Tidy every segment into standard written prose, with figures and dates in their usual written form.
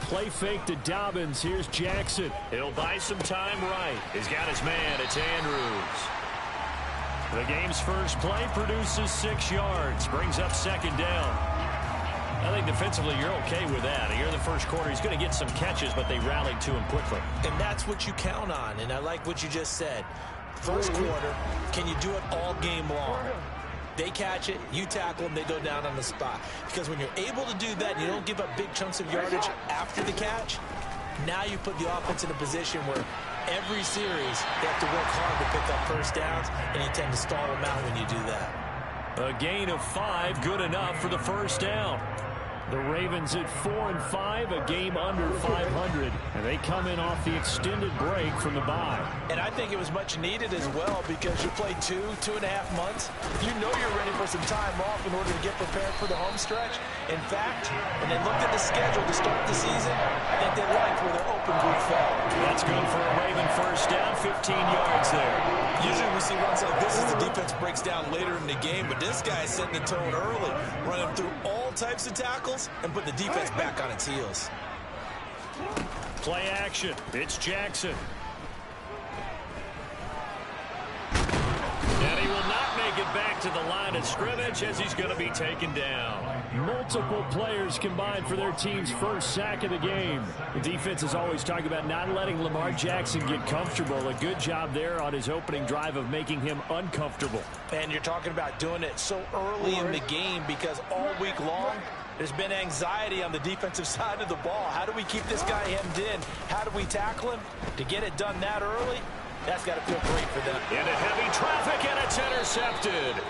play fake to Dobbins. Here's Jackson. He'll buy some time right. He's got his man. It's Andrews. The game's first play produces 6 yards. Brings up second down. I think defensively you're okay with that. Here in the first quarter, he's going to get some catches, but they rallied to him quickly. And that's what you count on, and I like what you just said. First quarter, can you do it all game long? They catch it, you tackle them, they go down on the spot. Because when you're able to do that, and you don't give up big chunks of yardage after the catch, now you put the offense in a position where every series they have to work hard to pick up first downs, and you tend to stall them out when you do that. A gain of 5, good enough for the first down. The Ravens at 4-5, a game under 500, and they come in off the extended break from the bye. And I think it was much needed as well, because you play 2.5 months. You know you're ready for some time off in order to get prepared for the home stretch. In fact, when they looked at the schedule to start the season, I think they liked where their open group fell. That's good for a Raven first down, 15 yards there. Usually we see runs like this as the defense breaks down later in the game, but this guy is setting the tone early, running through all types of tackles and put the defense back on its heels. Play action. It's Jackson. And he will not make it back to the line of scrimmage as he's going to be taken down. Multiple players combined for their team's first sack of the game. The defense is always talking about not letting Lamar Jackson get comfortable. A good job there on his opening drive of making him uncomfortable. And you're talking about doing it so early in the game, because all week long there's been anxiety on the defensive side of the ball. How do we keep this guy hemmed in? How do we tackle him? To get it done that early, that's got to feel great for them. Into heavy traffic, and it's intercepted.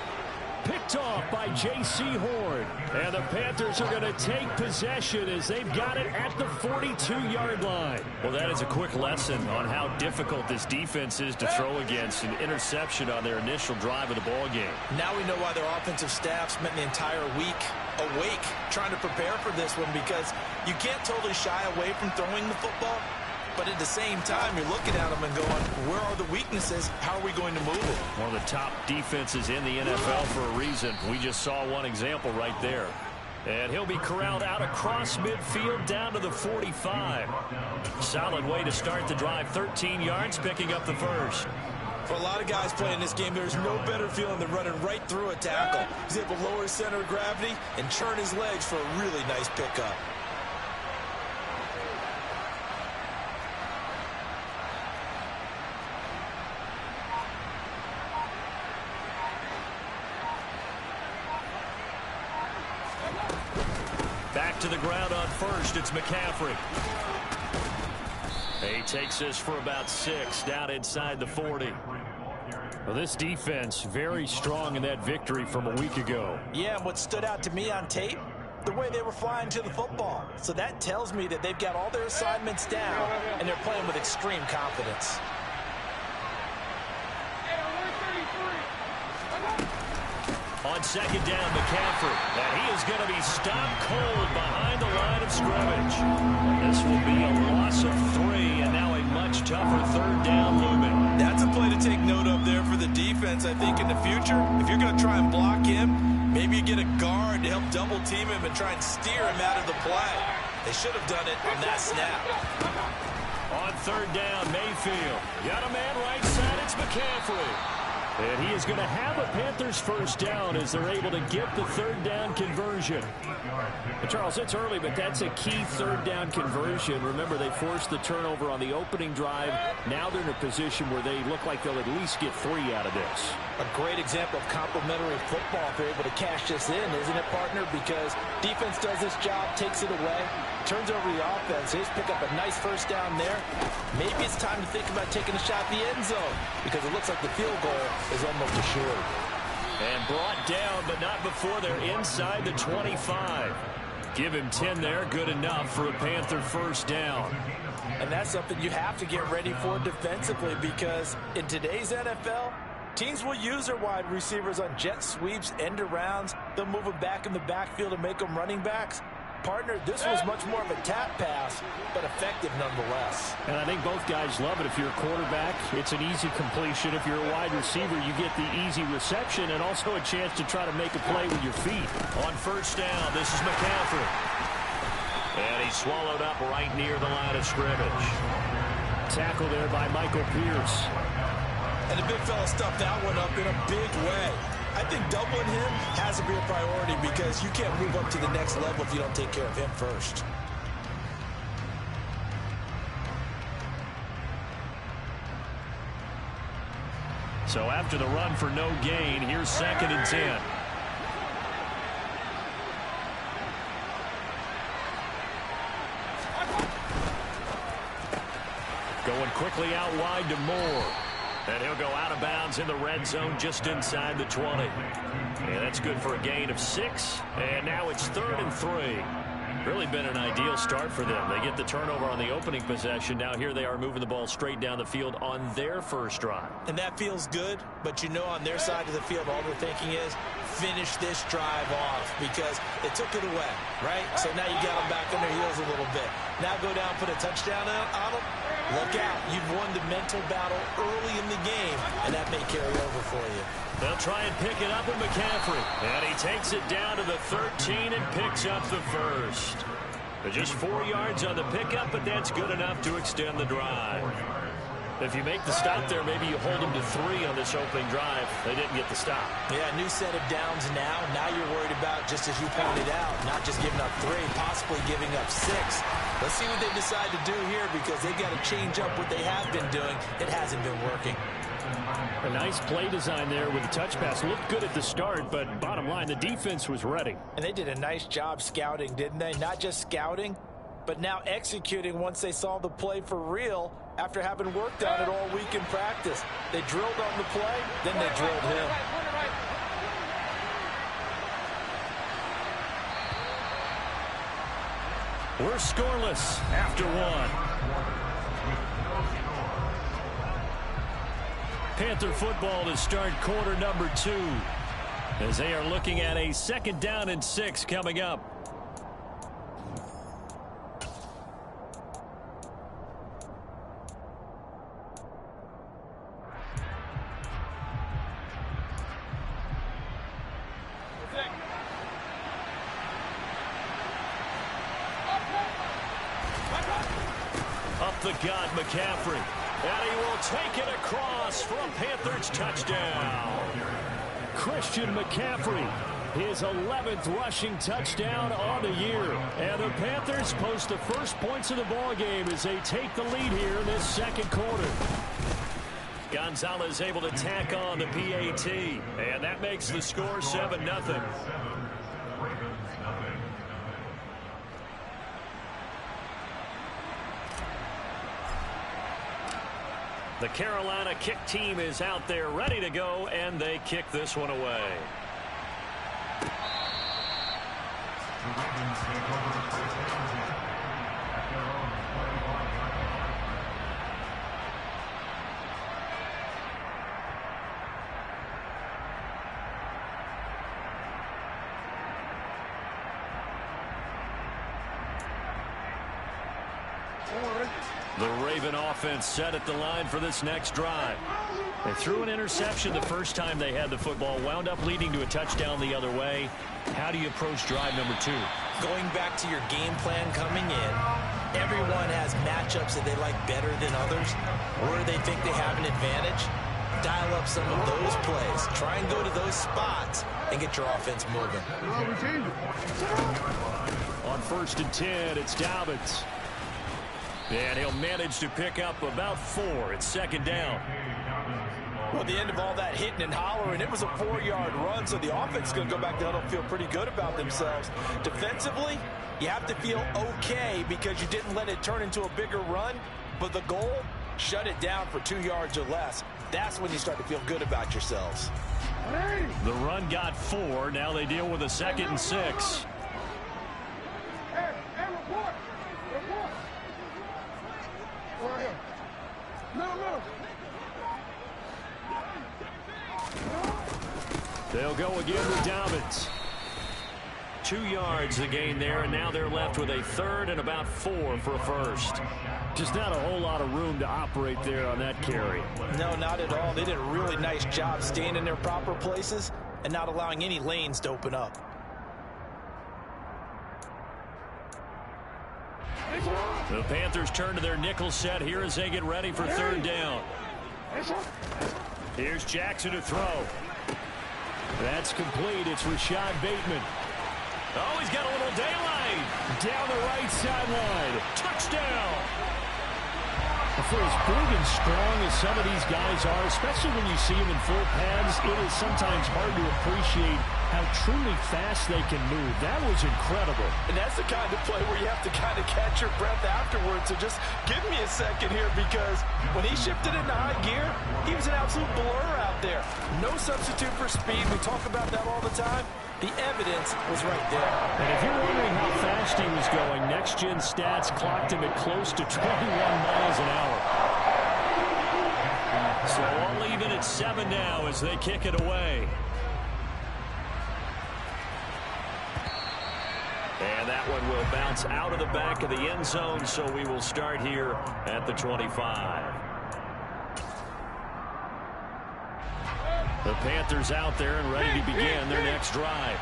Picked off by J.C. Horn. And the Panthers are going to take possession as they've got it at the 42-yard line. Well, that is a quick lesson on how difficult this defense is to throw against. An interception on their initial drive of the ball game. Now we know why their offensive staff spent the entire week awake trying to prepare for this one, because you can't totally shy away from throwing the football. But at the same time, you're looking at them and going, where are the weaknesses? How are we going to move it? One of the top defenses in the NFL for a reason. We just saw one example right there. And he'll be corralled out across midfield down to the 45. Solid way to start the drive. 13 yards, picking up the first. For a lot of guys playing this game, there's no better feeling than running right through a tackle. He's able to lower his center of gravity and churn his legs for a really nice pickup. Back to the ground on first. It's McCaffrey. He takes this for about 6 down inside the 40. Well, this defense very strong in that victory from a week ago. Yeah, and what stood out to me on tape, the way they were flying to the football. So that tells me that they've got all their assignments down and they're playing with extreme confidence. On second down, McCaffrey. And he is going to be stopped cold behind the line of scrimmage. This will be a loss of 3, and now a much tougher third down looming. That's a play to take note of there for the defense, I think, in the future. If you're going to try and block him, maybe you get a guard to help double team him and try and steer him out of the play. They should have done it on that snap. On third down, Mayfield. Got a man right side. It's McCaffrey. And he is going to have a Panthers first down as they're able to get the third down conversion. And Charles, it's early, but that's a key third down conversion. Remember, they forced the turnover on the opening drive. Now they're in a position where they look like they'll at least get 3 out of this. A great example of complementary football if they're able to cash this in, isn't it, partner? Because defense does this job, takes it away, turns over the offense. They just pick up a nice first down there. Maybe it's time to think about taking a shot at the end zone, because it looks like the field goal is almost assured. And brought down, but not before they're inside the 25. Give him 10 there, good enough for a Panther first down. And that's something you have to get ready for defensively, because in today's NFL, teams will use their wide receivers on jet sweeps, end arounds. They'll move them back in the backfield and make them running backs. Partner, this was much more of a tap pass, but effective nonetheless. And I think both guys love it. If you're a quarterback, it's an easy completion. If you're a wide receiver, you get the easy reception and also a chance to try to make a play with your feet. On first down, this is McCaffrey. And he's swallowed up right near the line of scrimmage. Tackle there by Michael Pierce. And the big fella stuffed that one up in a big way. I think doubling him has to be a priority because you can't move up to the next level if you don't take care of him first. So after the run for no gain, here's 2nd and 10. Going quickly out wide to Moore. And he'll go out of bounds in the red zone just inside the 20. And that's good for a gain of 6. And now it's 3rd and 3. Really been an ideal start for them. They get the turnover on the opening possession. Now here they are moving the ball straight down the field on their first drive. And that feels good, but you know on their side of the field all they're thinking is finish this drive off because they took it away, right? So now you got them back on their heels a little bit. Now go down, put a touchdown on them. Look out. You've won the mental battle early in the game, and that may carry over for you. They'll try and pick it up with McCaffrey. And he takes it down to the 13 and picks up the first. Just 4 yards on the pickup, but that's good enough to extend the drive. If you make the stop there, maybe you hold them to 3 on this opening drive. They didn't get the stop. Yeah, new set of downs now. Now you're worried about, just as you pointed out, not just giving up 3, possibly giving up 6. Let's see what they decide to do here because they've got to change up what they have been doing. It hasn't been working. A nice play design there with the touch pass. Looked good at the start, but bottom line, the defense was ready. And they did a nice job scouting, didn't they? Not just scouting, but now executing once they saw the play for real after having worked on it all week in practice. They drilled on the play, then they drilled him. We're scoreless after 1. Panther football to start quarter number 2 as they are looking at a 2nd down and 6 coming up. Up the gut, McCaffrey. And he will take it across for a Panthers touchdown. Christian McCaffrey, his 11th rushing touchdown on the year. And the Panthers post the first points of the ballgame as they take the lead here in this 2nd quarter. Gonzalez able to tack on the PAT. And that makes the score 7-0. The Carolina kick team is out there ready to go, and they kick this one away. The Raven offense set at the line for this next drive. They threw an interception the first time they had the football, wound up leading to a touchdown the other way. How do you approach drive number 2? Going back to your game plan coming in, everyone has matchups that they like better than others, where they think they have an advantage. Dial up some of those plays. Try and go to those spots and get your offense moving. On 1st and 10, it's Dobbins. And he'll manage to pick up about 4. It's 2nd down. Well, at the end of all that hitting and hollering, it was a 4-yard run, so the offense is going to go back down and feel pretty good about themselves. Defensively, you have to feel okay because you didn't let it turn into a bigger run, but the goal, shut it down for 2 yards or less. That's when you start to feel good about yourselves. The run got 4. Now they deal with a 2nd and 6. They'll go again with Dobbins. 2 yards the gain there, and now they're left with a 3rd and about 4 for a first. Just not a whole lot of room to operate there on that carry. No, not at all. They did a really nice job staying in their proper places and not allowing any lanes to open up. The Panthers turn to their nickel set here as they get ready for third down. Here's Jackson to throw. That's complete. It's Rashad Bateman. Oh, he's got a little daylight. Down the right sideline. Touchdown. For as big and strong as some of these guys are, especially when you see them in full pads, it is sometimes hard to appreciate how truly fast they can move. That was incredible. And that's the kind of play where you have to kind of catch your breath afterwards. So just give me a second here, because when he shifted into high gear, he was an absolute blur out there. No substitute for speed. We talk about that all the time. The evidence was right there. And if you're wondering how fast he was going, Next Gen Stats clocked him at close to 21 miles an hour. So all even at 7 now as they kick it away. And that one will bounce out of the back of the end zone, so we will start here at the 25. The Panthers out there and ready to begin their next drive.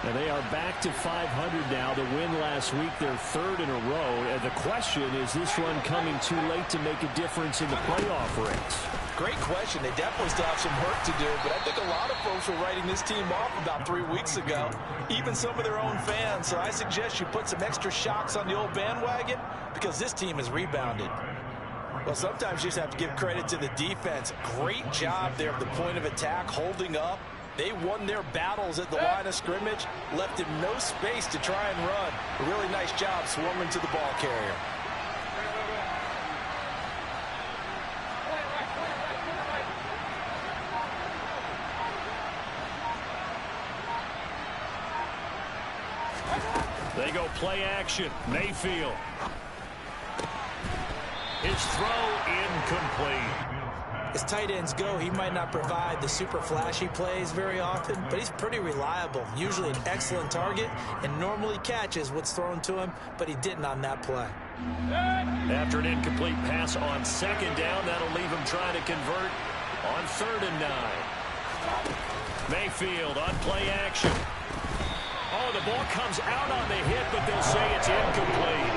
And they are back to 500 now. The win last week, their third in a row. And the question, is this run coming too late to make a difference in the playoff race? Great question. They definitely still have some work to do, but I think a lot of folks were writing this team off about 3 weeks ago, even some of their own fans. So I suggest you put some extra shocks on the old bandwagon, because this team has rebounded. Well, sometimes you just have to give credit to the defense. Great job there at the point of attack, holding up. They won their battles at the line of scrimmage, left him no space to try and run. A really nice job swarming to the ball carrier. They go play action. Mayfield. His throw incomplete. As tight ends go, he might not provide the super flashy plays very often, but he's pretty reliable. Usually an excellent target and normally catches what's thrown to him, but he didn't on that play. After an incomplete pass on second down, that'll leave him trying to convert on 3rd and 9. Mayfield on play action. Oh, the ball comes out on the hit, but they'll say it's incomplete.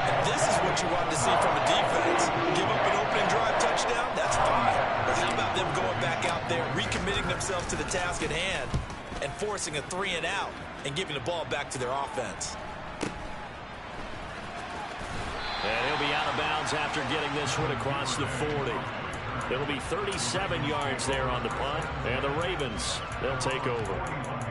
And this is what you want to see from a defense. Give up an opening drive touchdown, that's fine. But how about them going back out there, recommitting themselves to the task at hand, and forcing a 3 and out, and giving the ball back to their offense. And he'll be out of bounds after getting this one across the 40. It'll be 37 yards there on the punt, and the Ravens, they'll take over.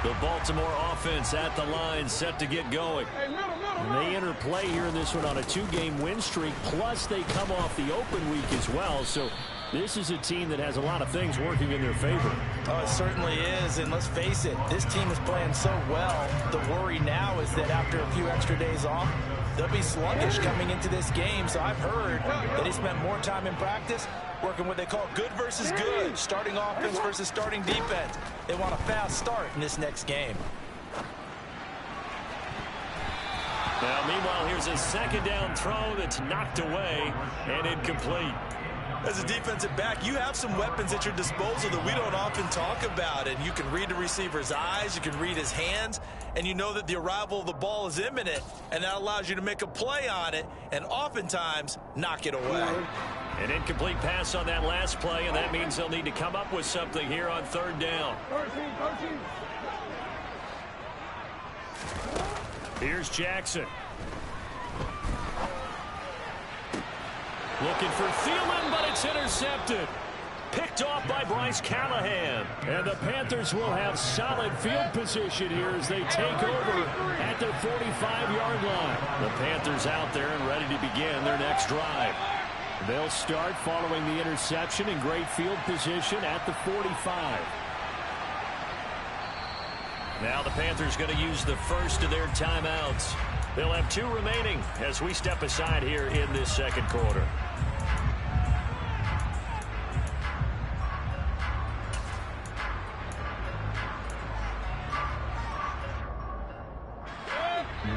The Baltimore offense at the line, set to get going. And they enter play here in this one on a 2-game win streak, plus they come off the open week as well. So this is a team that has a lot of things working in their favor. Oh, it certainly is, and let's face it, this team is playing so well. The worry now is that after a few extra days off, they'll be sluggish coming into this game. So I've heard that they spent more time in practice working what they call good versus good, starting offense versus starting defense. They want a fast start in this next game. Now, meanwhile, here's a 2nd down throw that's knocked away and incomplete. As a defensive back, you have some weapons at your disposal that we don't often talk about, and you can read the receiver's eyes, you can read his hands, and you know that the arrival of the ball is imminent, and that allows you to make a play on it and oftentimes knock it away. An incomplete pass on that last play, and that means they'll need to come up with something here on 3rd down. Here's Jackson. Looking for Thielen, but it's intercepted. Picked off by Bryce Callahan. And the Panthers will have solid field position here as they take over at their 45-yard line. The Panthers out there and ready to begin their next drive. They'll start following the interception in great field position at the 45. Now the Panthers going to use the first of their timeouts. They'll have 2 remaining as we step aside here in this 2nd quarter.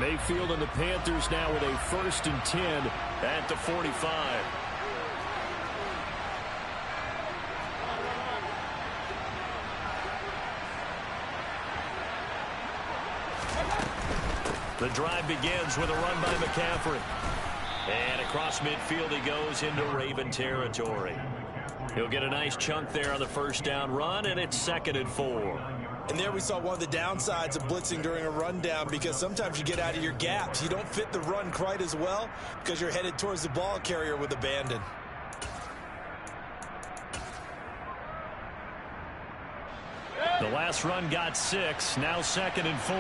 Mayfield and the Panthers now with a 1st and 10 at the 45. The drive begins with a run by McCaffrey. And across midfield he goes into Raven territory. He'll get a nice chunk there on the first down run, and it's 2nd and 4. And there we saw one of the downsides of blitzing during a rundown, because sometimes you get out of your gaps. You don't fit the run quite as well because you're headed towards the ball carrier with abandon. The last run got 6, now 2nd and 4.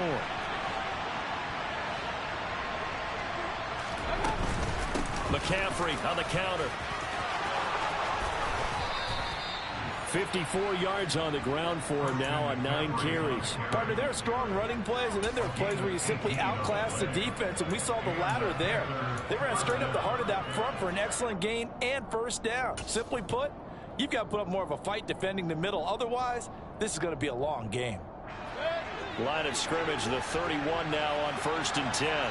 McCaffrey on the counter. 54 yards on the ground for him now on 9 carries. Partner, there are strong running plays, and then there are plays where you simply outclass the defense, and we saw the latter there. They ran straight up the heart of that front for an excellent gain and first down. Simply put, you've got to put up more of a fight defending the middle. Otherwise, this is going to be a long game. Line of scrimmage, the 31 now on 1st and 10.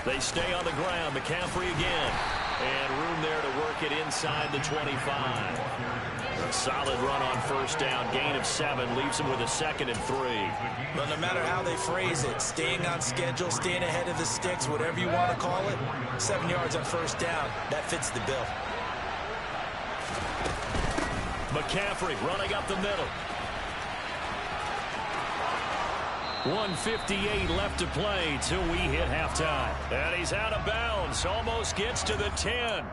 They stay on the ground. McCaffrey again. And room there to work it inside the 25. A solid run on first down. Gain of 7 leaves him with a 2nd and 3. But no matter how they phrase it, staying on schedule, staying ahead of the sticks, whatever you want to call it, 7 yards on first down, that fits the bill. McCaffrey running up the middle. 1:58 left to play till we hit halftime. And he's out of bounds. Almost gets to the 10.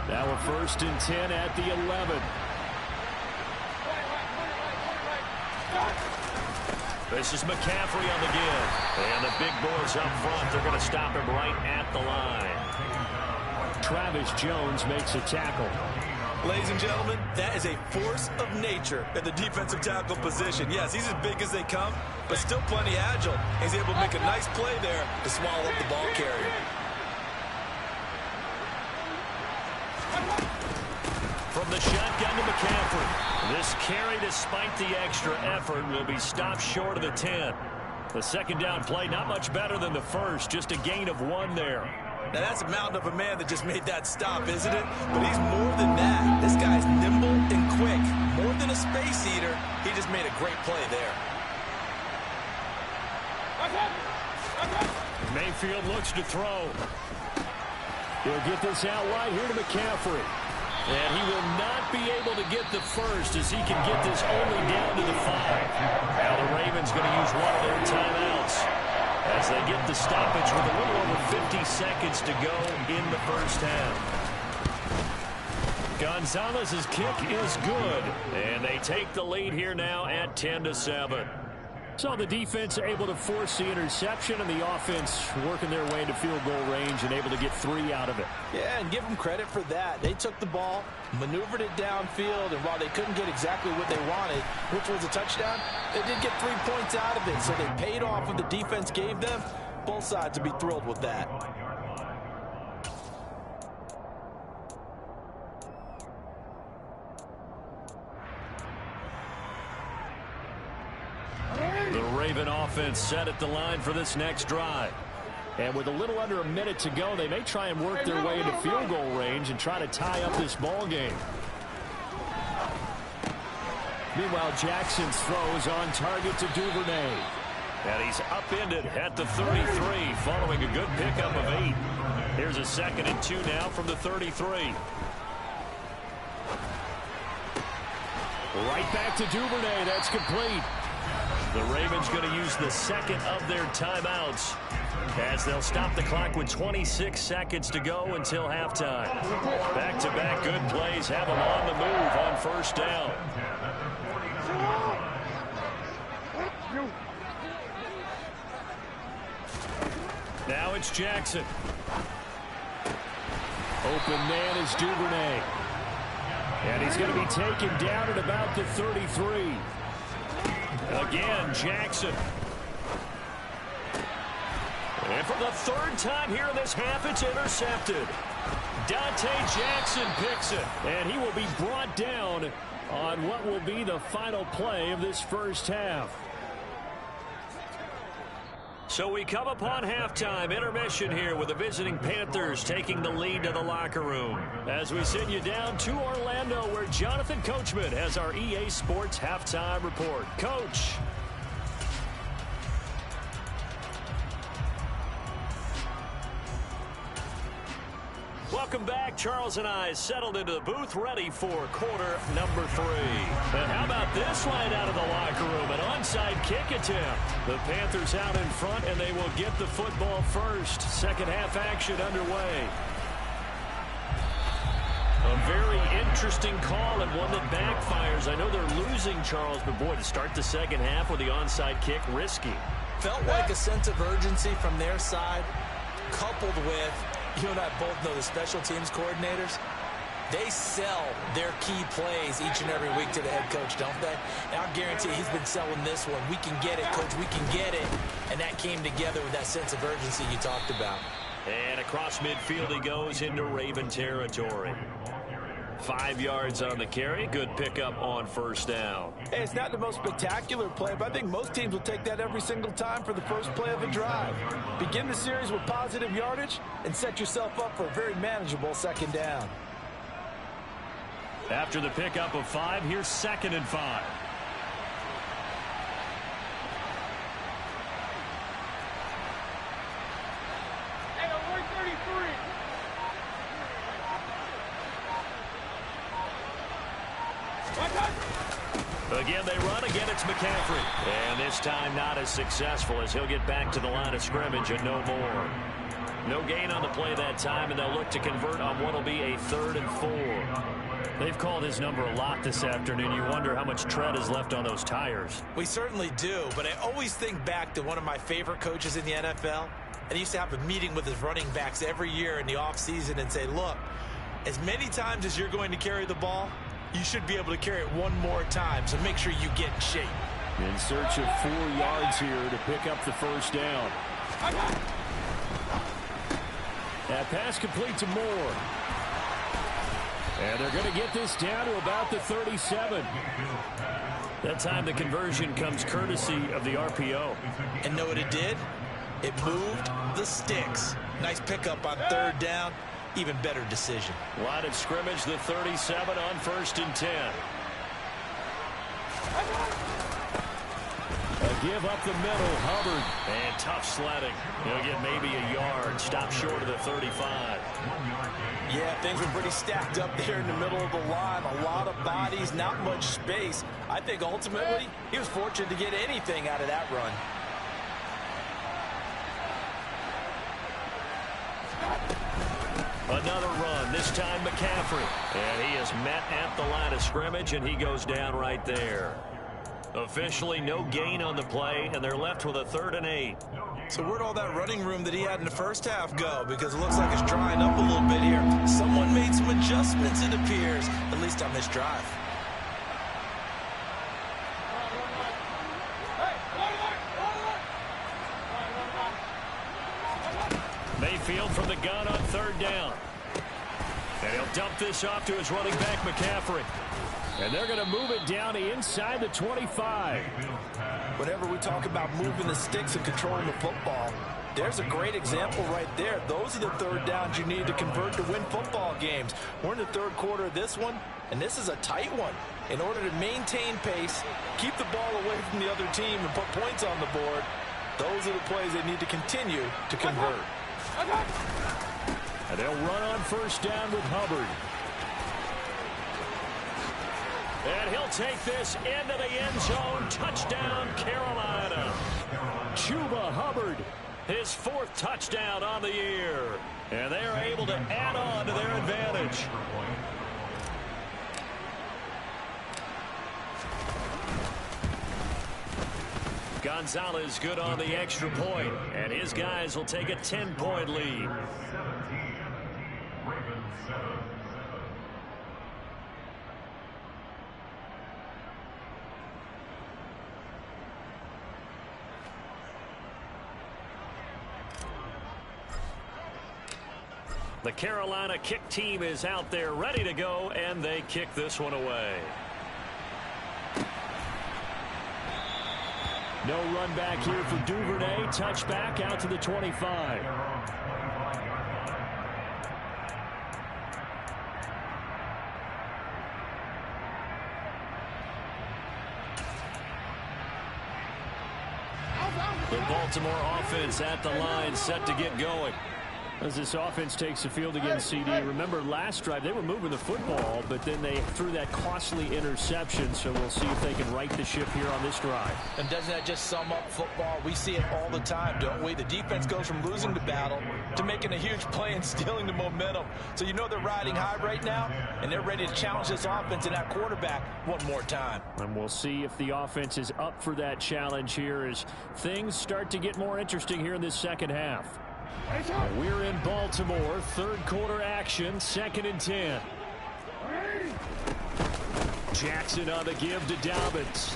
Now a 1st and 10 at the 11. This is McCaffrey on the give. And the big boys up front, they're going to stop him right at the line. Travis Jones makes a tackle. Ladies and gentlemen, that is a force of nature at the defensive tackle position. Yes, he's as big as they come, but still plenty agile. He's able to make a nice play there to swallow up the ball carrier. From the shotgun to McCaffrey. This carry, despite the extra effort, will be stopped short of the 10. The 2nd down play, not much better than the first, just a gain of 1 there. Now that's a mountain of a man that just made that stop, isn't it? But he's more than that. This guy's nimble and quick. More than a space eater, he just made a great play there. Mayfield looks to throw. He'll get this out wide here to McCaffrey. And he will not be able to get the first as he can get this only down to the 5. Now the Ravens going to use one of their timeouts as they get the stoppage with a little over 50 seconds to go in the first half. Gonzalez's kick is good, and they take the lead here now at 10-7. So the defense able to force the interception, and the offense working their way into field goal range and able to get 3 out of it. Yeah, and give them credit for that. They took the ball, maneuvered it downfield, and while they couldn't get exactly what they wanted, which was a touchdown, they did get 3 points out of it. So they paid off what the defense gave them. Both sides would be thrilled with that. The Raven offense set at the line for this next drive. And with a little under a minute to go, they may try and work their way into field goal range and try to tie up this ball game. Meanwhile, Jackson's throw is on target to Duvernay. And he's upended at the 33 following a good pickup of 8. Here's a 2nd and 2 now from the 33. Right back to Duvernay. That's complete. The Ravens going to use the 2nd of their timeouts as they'll stop the clock with 26 seconds to go until halftime. Back-to-back good plays have them on the move on first down. Now it's Jackson. Open man is Duvernay. And he's going to be taken down at about the 33. Again, Jackson. And for the third time here in this half, it's intercepted. Dante Jackson picks it, and he will be brought down on what will be the final play of this first half. So we come upon halftime, intermission here with the visiting Panthers taking the lead to the locker room. As we send you down to Orlando, where Jonathan Coachman has our EA Sports halftime report. Coach. Welcome back. Charles and I settled into the booth, ready for quarter number 3. And how about this line out of the locker room? An onside kick attempt. The Panthers out in front, and they will get the football first. Second half action underway. A very interesting call and one that backfires. I know they're losing, Charles, but boy, to start the second half with the onside kick, risky. Felt like a sense of urgency from their side, coupled with, you and I both know the special teams coordinators, they sell their key plays each and every week to the head coach, don't they? And I'll guarantee he's been selling this one. We can get it, coach, we can get it. And that came together with that sense of urgency you talked about. And across midfield he goes into Raven territory. 5 yards on the carry. Good pickup on first down. Hey, it's not the most spectacular play, but I think most teams will take that every single time for the first play of a drive. Begin the series with positive yardage and set yourself up for a very manageable second down. After the pickup of 5, here's 2nd and 5. Again, they run. Again, it's McCaffrey. And this time not as successful as he'll get back to the line of scrimmage and no more. No gain on the play that time, and they'll look to convert on what will be a 3rd and 4. They've called his number a lot this afternoon. You wonder how much tread is left on those tires. We certainly do, but I always think back to one of my favorite coaches in the NFL. And he used to have a meeting with his running backs every year in the offseason and say, look, as many times as you're going to carry the ball, you should be able to carry it one more time, so make sure you get in shape. In search of 4 yards here to pick up the first down. That pass complete to Moore. And they're going to get this down to about the 37. That time the conversion comes courtesy of the RPO. And know what it did? It moved the sticks. Nice pickup on 3rd down. Even better decision. Line of scrimmage, the 37 on 1st and 10. A give up the middle, Hubbard. And tough sledding. He'll get maybe a yard. Stop short of the 35. Yeah, things were pretty stacked up there in the middle of the line. A lot of bodies, not much space. I think ultimately he was fortunate to get anything out of that run. Another run, this time McCaffrey. And he is met at the line of scrimmage, and he goes down right there. Officially no gain on the play, and they're left with a 3rd and 8. So where'd all that running room that he had in the first half go? Because it looks like it's drying up a little bit here. Someone made some adjustments, it appears, at least on this drive. Mayfield from the gun on 3rd down. And he'll dump this off to his running back, McCaffrey. And they're going to move it down to inside the 25. Whenever we talk about moving the sticks and controlling the football, there's a great example right there. Those are the 3rd downs you need to convert to win football games. We're in the 3rd quarter of this one, and this is a tight one. In order to maintain pace, keep the ball away from the other team, and put points on the board, those are the plays they need to continue to convert. And they'll run on 1st down with Hubbard. And he'll take this into the end zone. Touchdown, Carolina. Chuba Hubbard, his 4th touchdown on the year. And they are able to add on to their advantage. Gonzalez good on the extra point, and his guys will take a 10-point lead. The Carolina kick team is out there ready to go, and they kick this one away. No run back here for Duvernay. Touchback out to the 25. The Baltimore offense at the line, set to get going. As this offense takes the field against CD, remember last drive they were moving the football, but then they threw that costly interception, so we'll see if they can right the ship here on this drive. And doesn't that just sum up football? We see it all the time, don't we? The defense goes from losing the battle to making a huge play and stealing the momentum. So you know they're riding high right now, and they're ready to challenge this offense and that quarterback one more time. And we'll see if the offense is up for that challenge here as things start to get more interesting here in this second half. We're in Baltimore, third quarter action, 2nd and 10. Jackson on the give to Dobbins.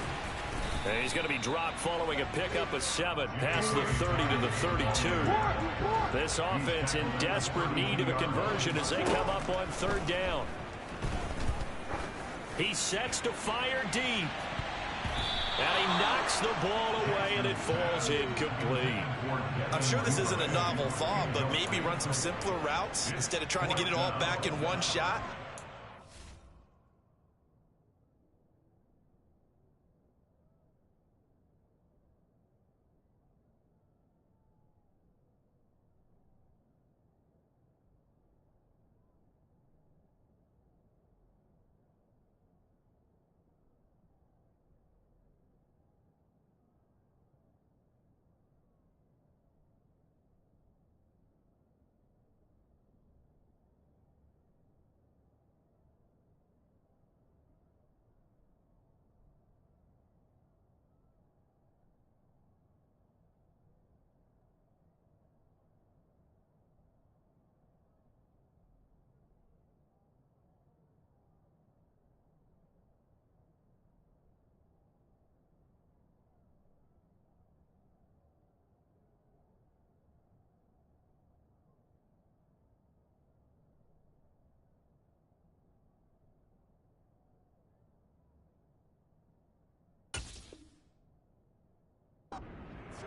And he's going to be dropped following a pickup of 7 past the 30 to the 32. This offense in desperate need of a conversion as they come up on 3rd down. He sets to fire deep. And he knocks the ball away, and it falls incomplete. I'm sure this isn't a novel thought, but maybe run some simpler routes instead of trying to get it all back in one shot.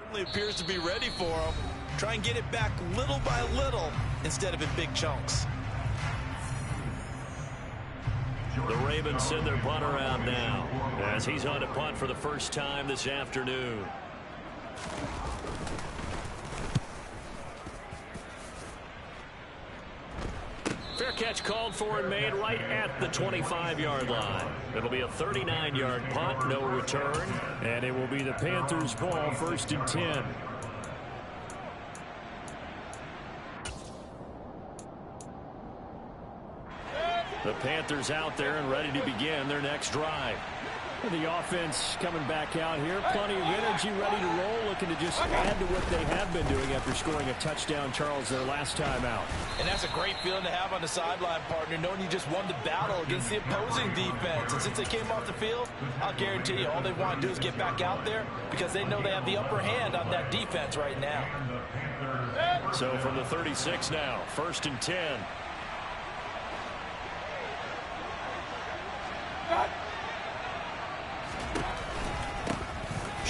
Certainly appears to be ready for him. Try and get it back little by little instead of in big chunks. The Ravens send their punter out now as he's on to punt for the first time this afternoon. Fair catch called for and made right at the 25-yard line. It'll be a 39-yard punt, no return, and it will be the Panthers' ball, 1st and 10. The Panthers out there and ready to begin their next drive. The offense coming back out here. Plenty of energy, ready to roll, looking to just add to what they have been doing after scoring a touchdown, Charles, their last time out. And that's a great feeling to have on the sideline, partner, knowing you just won the battle against the opposing defense. And since they came off the field, I'll guarantee you all they want to do is get back out there because they know they have the upper hand on that defense right now. So from the 36 now, 1st and 10.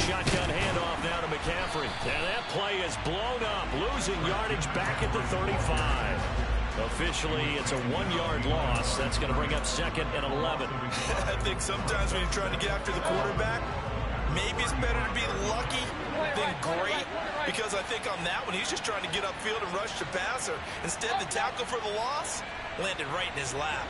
Shotgun handoff now to McCaffrey. And that play is blown up, losing yardage back at the 35. Officially, it's a 1-yard loss. That's going to bring up 2nd and 11. I think sometimes when you're trying to get after the quarterback, maybe it's better to be lucky than great. Because I think on that one, he's just trying to get upfield and rush the passer. Instead, the tackle for the loss landed right in his lap.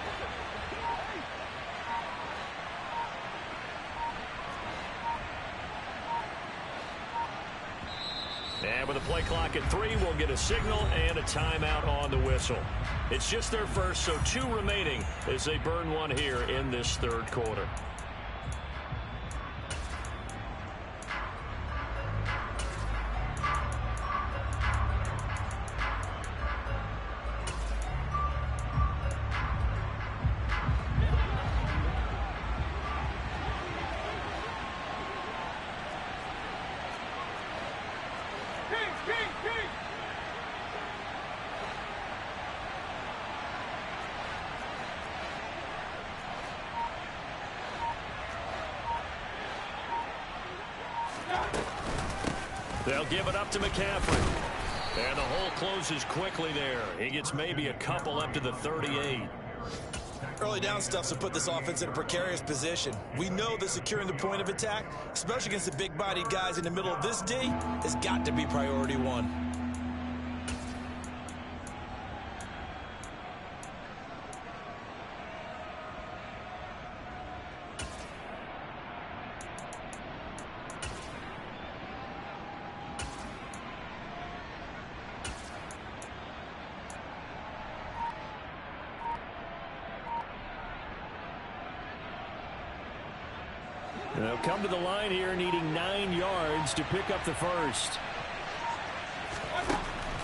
And with a play clock at 3, we'll get a signal and a timeout on the whistle. It's just their first, so 2 remaining as they burn one here in this 3rd quarter. They'll give it up to McCaffrey. And the hole closes quickly there. He gets maybe a couple up to the 38. Early down stuff to put this offense in a precarious position. We know that securing the point of attack, especially against the big-bodied guys in the middle of this D, has got to be priority one. They'll come to the line here needing 9 yards to pick up the first.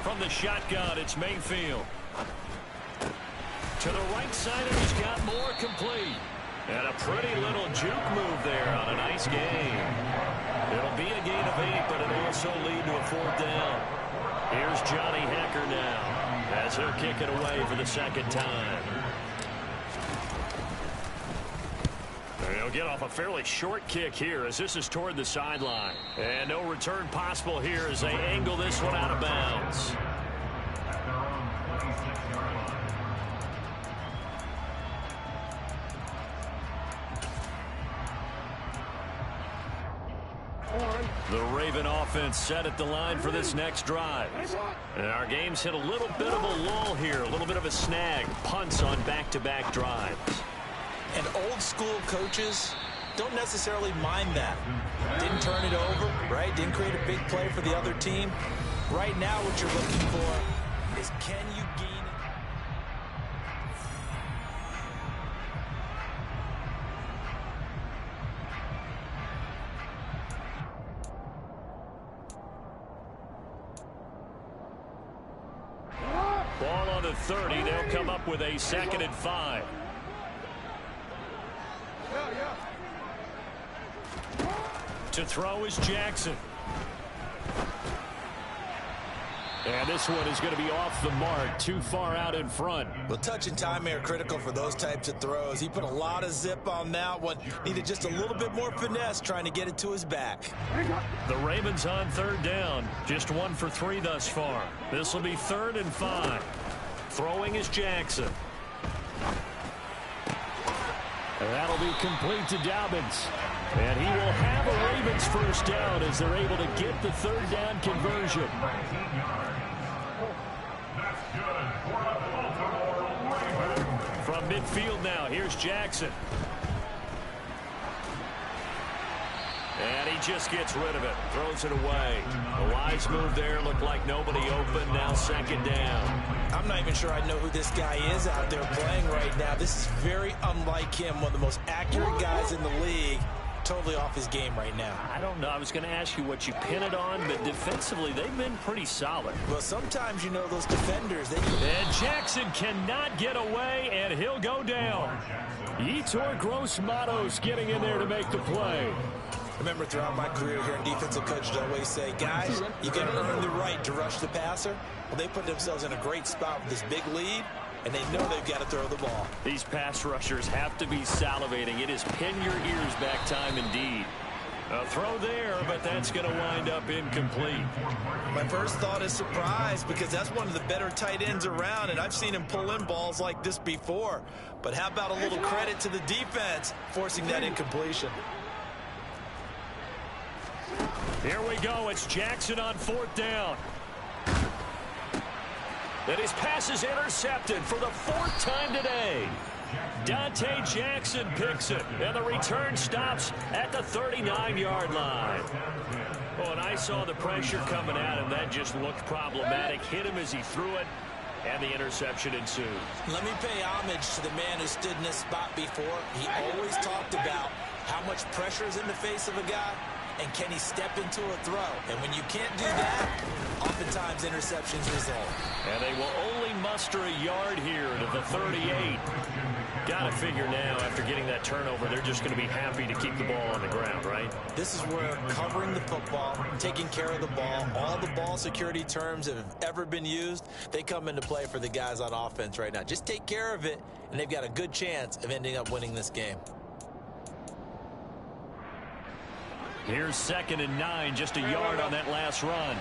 From the shotgun, it's Mayfield. To the right side, and he's got more complete. And a pretty little juke move there on a nice game. It'll be a gain of 8, but it'll also lead to a 4th down. Here's Johnny Hekker now, as he'll kick it away for the second time. He'll get off a fairly short kick here as this is toward the sideline. And no return possible here as they angle this one out of bounds. The Raven offense set at the line for this next drive. And our game's hit a little bit of a lull here, a little bit of a snag. Punts on back-to-back drives. And old-school coaches don't necessarily mind that. Didn't turn it over, right? Didn't create a big play for the other team. Right now what you're looking for is can you gain it? Ball on the 30. They'll come up with a 2nd and 5. To throw is Jackson. And this one is going to be off the mark, too far out in front. Well, touch and time are critical for those types of throws. He put a lot of zip on that one. Needed just a little bit more finesse trying to get it to his back. The Ravens on 3rd down. Just 1 for 3 thus far. This will be 3rd and 5. Throwing is Jackson. And that'll be complete to Dobbins. And he will have a Ravens first down as they're able to get the 3rd down conversion. From midfield now, here's Jackson. And he just gets rid of it, throws it away. A wise move there, looked like nobody open, now 2nd down. I'm not even sure I know who this guy is out there playing right now. This is very unlike him, one of the most accurate guys in the league. Totally off his game right now. I don't know. I was going to ask you what you pin it on, but defensively, they've been pretty solid. Well, sometimes, you know, those defenders, they... And Jackson cannot get away, and he'll go down. Yetur Gross-Matos getting in there to make the play. Remember, throughout my career here in defensive coach, I always say, guys, you got to earn the right to rush the passer. Well, they put themselves in a great spot with this big lead, and they know they've got to throw the ball. These pass rushers have to be salivating. It is pin your ears back time indeed. A throw there, but that's going to wind up incomplete. My first thought is surprise because that's one of the better tight ends around, and I've seen him pull in balls like this before. But how about a little credit to the defense forcing that incompletion? Here we go. It's Jackson on 4th down. And his pass is intercepted for the 4th time today. Dante Jackson picks it, and the return stops at the 39-yard line. Oh, and I saw the pressure coming at him. That just looked problematic. Hit him as he threw it, and the interception ensued. Let me pay homage to the man who stood in this spot before. He always talked about how much pressure is in the face of a guy, and can he step into a throw? And when you can't do that, oftentimes interceptions result. And they will only muster a yard here to the 38. Got to figure now, after getting that turnover, they're just going to be happy to keep the ball on the ground, right? This is where covering the football, taking care of the ball, all the ball security terms that have ever been used, they come into play for the guys on offense right now. Just take care of it, and they've got a good chance of ending up winning this game. Here's 2nd and 9, just a yard on that last run.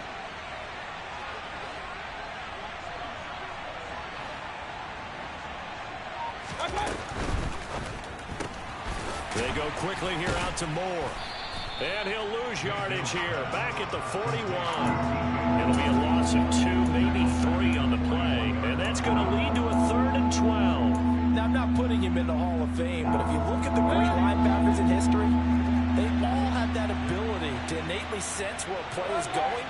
They go quickly here out to Moore. And he'll lose yardage here, back at the 41. It'll be a loss of 2, maybe 3 on the play. And that's going to lead to a 3rd and 12. Now, I'm not putting him in the Hall of Fame, but if you look at the great linebackers in history, they all have that ability to innately sense where a play is going,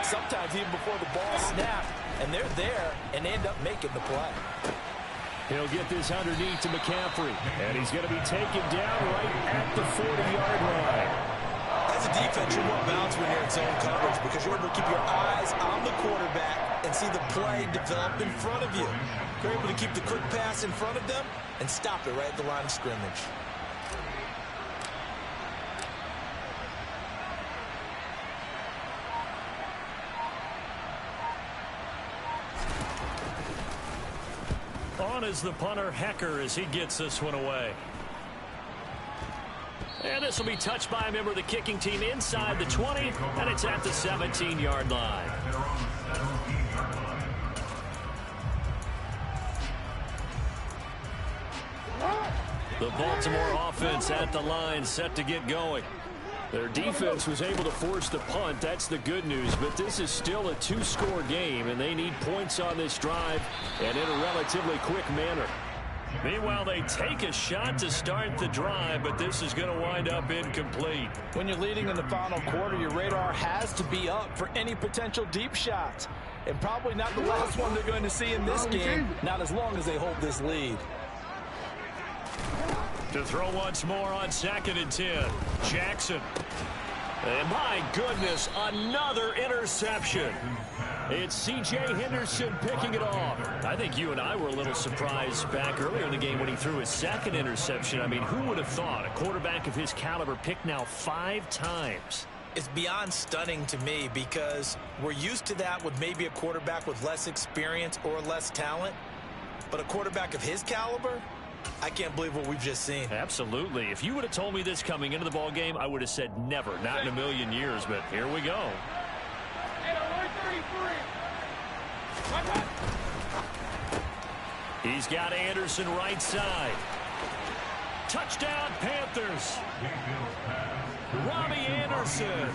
sometimes even before the ball snapped, and they're there and end up making the play. He'll get this underneath to McCaffrey, and he's going to be taken down right at the 40-yard line. As a defense, you're more balanced when you're in zone coverage because you're able to keep your eyes on the quarterback and see the play develop in front of you. You're able to keep the quick pass in front of them and stop it right at the line of scrimmage. On is the punter, Hecker, as he gets this one away. And this will be touched by a member of the kicking team inside the 20, and it's at the 17-yard line. The Baltimore offense at the line, set to get going. Their defense was able to force the punt. That's the good news, but this is still a 2-score game, and they need points on this drive and in a relatively quick manner. Meanwhile, they take a shot to start the drive, but this is going to wind up incomplete. When you're leading in the final quarter, your radar has to be up for any potential deep shots. And probably not the last one they're going to see in this game, not as long as they hold this lead. To throw once more on 2nd and 10. Jackson. And my goodness, another interception. It's C.J. Henderson picking it off. I think you and I were a little surprised back earlier in the game when he threw his 2nd interception. I mean, who would have thought a quarterback of his caliber picked now 5 times? It's beyond stunning to me because we're used to that with maybe a quarterback with less experience or less talent. But a quarterback of his caliber, I can't believe what we've just seen. Absolutely. If you would have told me this coming into the ball game, I would have said never, not in a million years. But here we go. He's got Anderson right side. Touchdown, Panthers. Robbie Anderson.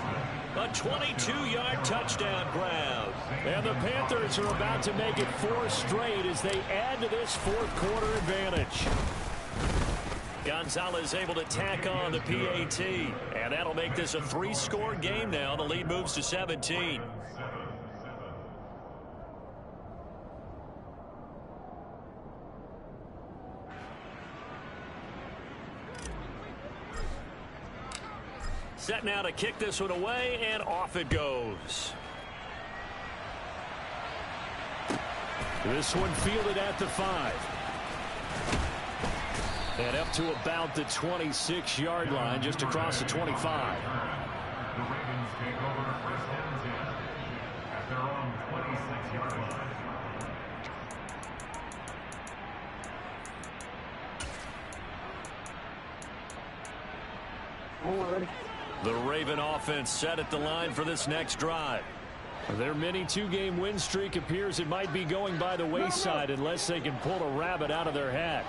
A 22-yard touchdown grab. And the Panthers are about to make it 4 straight as they add to this 4th quarter advantage. Gonzalez able to tack on the PAT. And that'll make this a 3-score game now. The lead moves to 17. Set now to kick this one away, and off it goes. This one fielded at the 5. And up to about the 26-yard line, just across the 25. The Ravens take over 1st and 10 at their own 26-yard line. The Raven offense set at the line for this next drive. Their mini 2-game win streak appears it might be going by the wayside unless they can pull a rabbit out of their hat.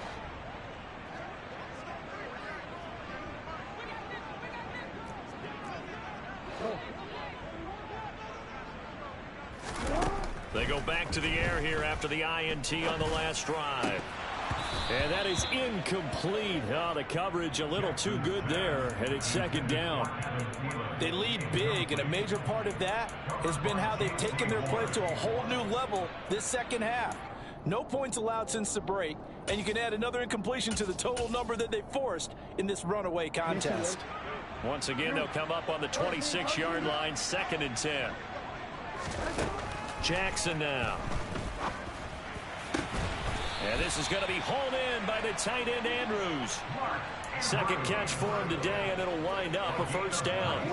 They go back to the air here after the INT on the last drive. And that is incomplete. Oh, the coverage a little too good there, and it's 2nd down. They lead big, and a major part of that has been how they've taken their play to a whole new level this 2nd half. No points allowed since the break, and you can add another incompletion to the total number that they forced in this runaway contest. Once again, they'll come up on the 26-yard line, 2nd and 10. Jackson now. And this is going to be hauled in by the tight end, Andrews. 2nd catch for him today, and it'll wind up a 1st down.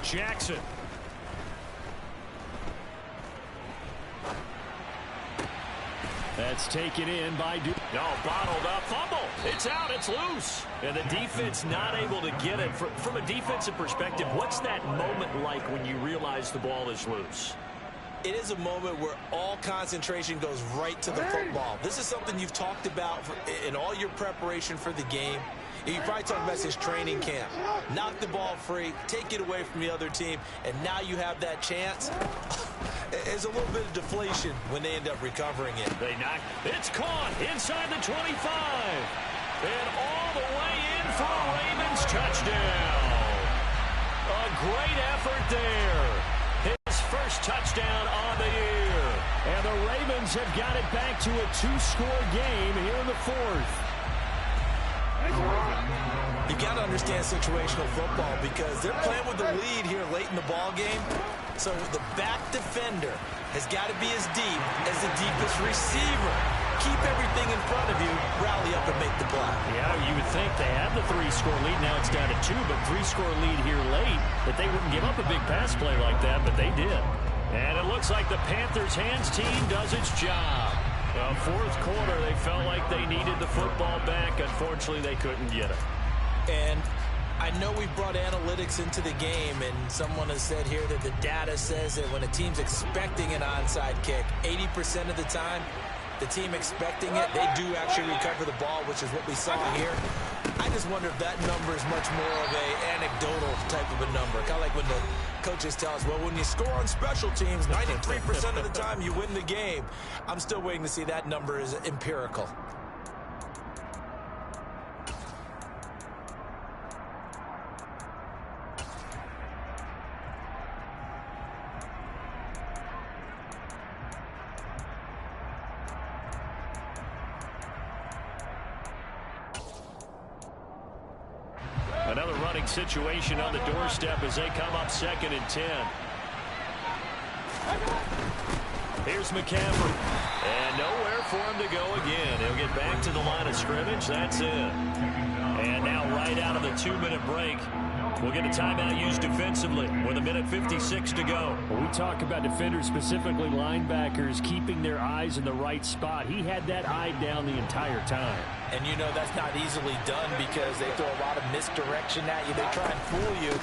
Jackson. That's taken in by Duke. No, bottled up. Fumble. It's out. It's loose. And the defense not able to get it. From a defensive perspective, what's that moment like when you realize the ball is loose? It is a moment where all concentration goes right to the football. This is something you've talked about in all your preparation for the game. You probably talked about since training camp. Knock the ball free, take it away from the other team, and now you have that chance. There's a little bit of deflation when they end up recovering it. They knock. It's caught inside the 25. And all the way in for a Ravens touchdown. A great effort there. His first touchdown on the year. And the Ravens have got it back to a 2-score game here in the fourth. You got to understand situational football because they're playing with the lead here late in the ball game. So the back defender has got to be as deep as the deepest receiver. Keep everything in front of you, rally up and make the play. Yeah, you would think they had the 3-score lead. Now it's down to 2, but 3-score lead here late, that they wouldn't give up a big pass play like that, but they did. And it looks like the Panthers' hands team does its job. Fourth quarter, they felt like they needed the football back. Unfortunately, they couldn't get it. And I know we brought analytics into the game, and someone has said here that the data says that when a team's expecting an onside kick, 80% of the time, the team expecting it, they do actually recover the ball, which is what we saw here. I just wonder if that number is much more of an anecdotal type of a number. Kind of like when the coaches tell us, well, when you score on special teams, 93% of the time you win the game. I'm still waiting to see that number is empirical. Another running situation on the doorstep as they come up 2nd and 10. Here's McCaffrey. And nowhere for him to go again. He'll get back to the line of scrimmage. That's it. And now right out of the 2-minute break, we'll get a timeout used defensively with 1:56 to go. When we talk about defenders, specifically linebackers, keeping their eyes in the right spot, he had that eye down the entire time. And you know that's not easily done because they throw a lot of misdirection at you. They try and fool you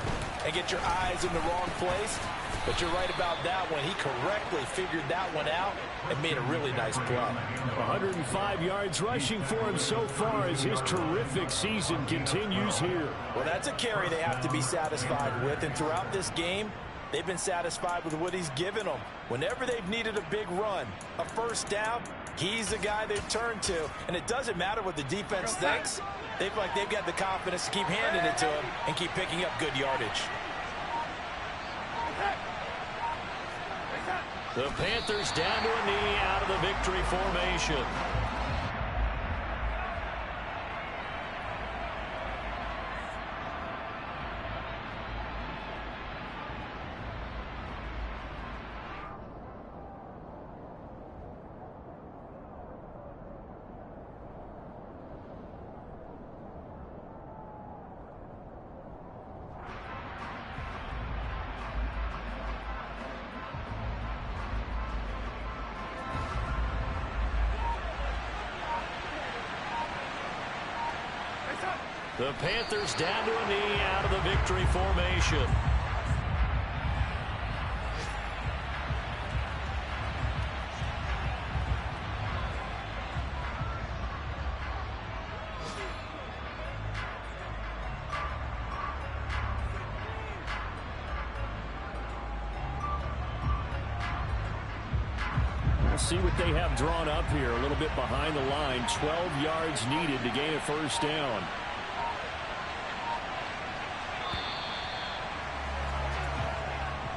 and get your eyes in the wrong place. But you're right about that one. He correctly figured that one out and made a really nice play. 105 yards rushing for him so far as his terrific season continues here. Well, that's a carry they have to be satisfied with. And throughout this game, they've been satisfied with what he's given them. Whenever they've needed a big run, a first down, he's the guy they've turned to. And it doesn't matter what the defense thinks. They feel like they've got the confidence to keep handing it to him and keep picking up good yardage. The Panthers down to a knee out of the victory formation. The Panthers down to a knee out of the victory formation. We'll see what they have drawn up here. A little bit behind the line. 12 yards needed to gain a first down.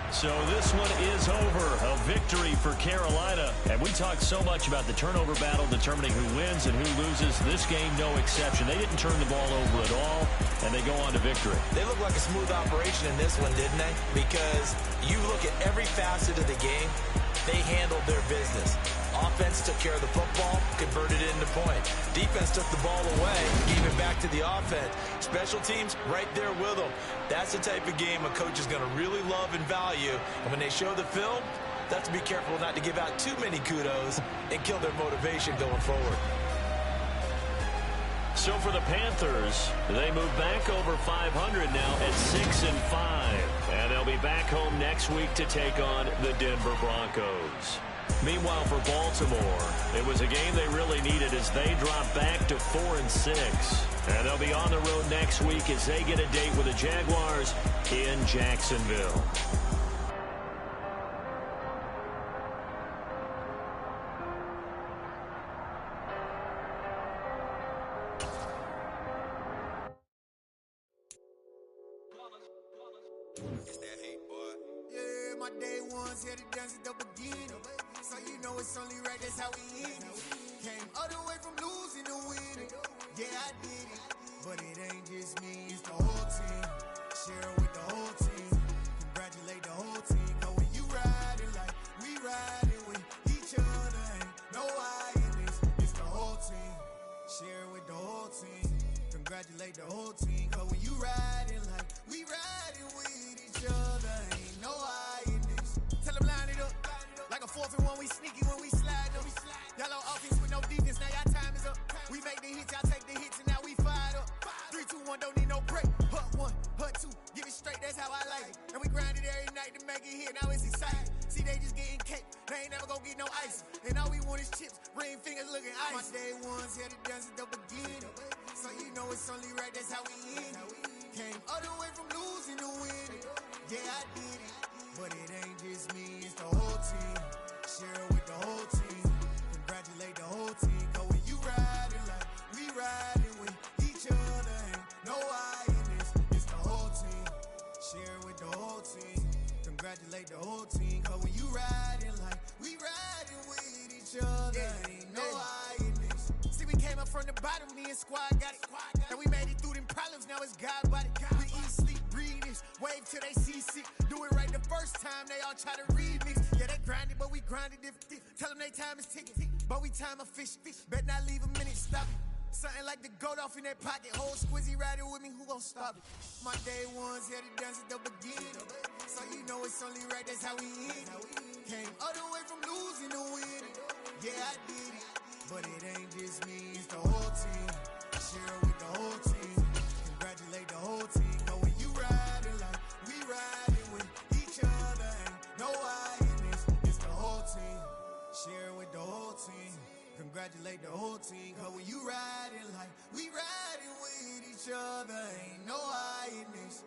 So this one is over. A victory for Carolina. And we talked so much about the turnover battle determining who wins and who loses. This game, no exception. They didn't turn the ball over at all, and they go on to victory. They look like a smooth operation in this one, didn't they? Because you look at every facet of the game, they handled their business. Offense took care of the football, converted it into points. Defense took the ball away, gave it back to the offense. Special teams, right there with them. That's the type of game a coach is going to really love and value. And when they show the film, They have to be careful not to give out too many kudos and kill their motivation going forward. So for the Panthers, they move back over 500 now at 6-5. And they'll be back home next week to take on the Denver Broncos. Meanwhile, for Baltimore, it was a game they really needed as they drop back to 4-6. And they'll be on the road next week as they get a date with the Jaguars in Jacksonville. It's that hate, boy. Yeah, my day ones here to dance at the beginning. So you know it's only right, that's how we end it. Came all the way from losing to winning. Yeah, I did it. But it ain't just me, it's the whole team. Share it with the whole team. Congratulate the whole team. Cause when you riding like we riding with each other, ain't no I in this. It's the whole team. Share it with the whole team. Congratulate the whole team. Cause when you riding like we riding with each other, ain't no I in this. Tell them line it up. Like a 4th and 1, we sneaky when we slide up. Yellow offense with no defense, now y'all time is up. We make the hits, y'all take the hits, and now we fired up. 3, 2, 1, don't need no break. Hut 1, hut 2, give it straight, that's how I like it. And we grind it every night to make it hit, now it's exciting. See, they just getting cake, they ain't never gonna get no ice. And all we want is chips, ring fingers looking ice. My day ones here to dance at the beginning. So you know it's only right, that's how we end it. Came all the way from losing to winning. Yeah, I did it. But it ain't just me, it's the whole team. Share it with the whole team. Congratulate the whole team. Cause when you riding like we riding with each other, ain't no I in this. It's the whole team. Share it with the whole team. Congratulate the whole team. Cause when you riding like we riding with each other, ain't no I in this. See, we came up from the bottom, me and squad got it. And we made it through them problems, now it's God body. We eat, sleep, breathe this. Wave till they see sick. Do it right the first time, they all try to remix. Yeah, they grinded, but we grinded different. Tell them they time is ticking, but we time a fish. Bet not leave a minute, stop it. Something like the goat off in that pocket. Whole squizzy riding with me, who gon' stop it? My day ones here to dance at the beginning. So you know it's only right, that's how we end it. Came all the way from losing to winning. Yeah, I did it. But it ain't just me, it's the whole team. Share it with the whole team. Congratulate the whole team. Cause when you riding like we riding with each other, ain't no I in this. It's the whole team. Share it with the whole team. Congratulate the whole team. Cause when you riding like we riding with each other, ain't no I in this.